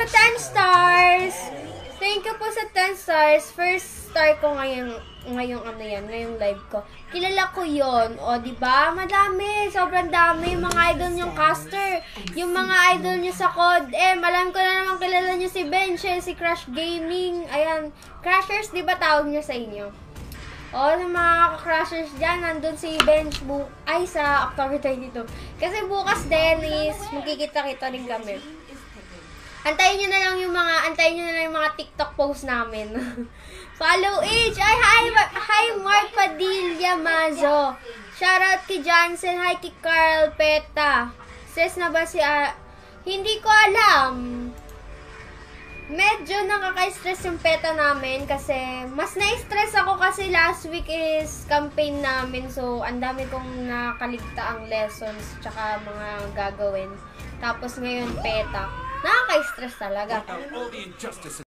10 stars! Thank you po sa 10 stars. First star ko ngayong live ko. Kilala ko yon. O, diba? Madami. Sobrang dami. Yung mga idol niyong caster. Yung mga idol niyo sa COD. Alam ko na naman kilala niyo si Bench, si Crash Gaming. Ayan. Crashers, diba tawag niyo sa inyo? O, sa mga crashers dyan, nandun si Bench sa October 22. Kasi bukas din is magkikita-kita rin kami. Antayin nyo na lang yung mga TikTok post namin. Follow each. Hi Mark Padilla Mazo. Shoutout kay Johnson. Hi kay Carl Peta. Says na ba si hindi ko alam. Medyo nakaka-stress yung peta namin kasi mas na-stress ako kasi last week is campaign namin. So, ang dami kong nakaligtaang lessons tsaka mga gagawin. Tapos ngayon peta. Nakaka-stress talaga.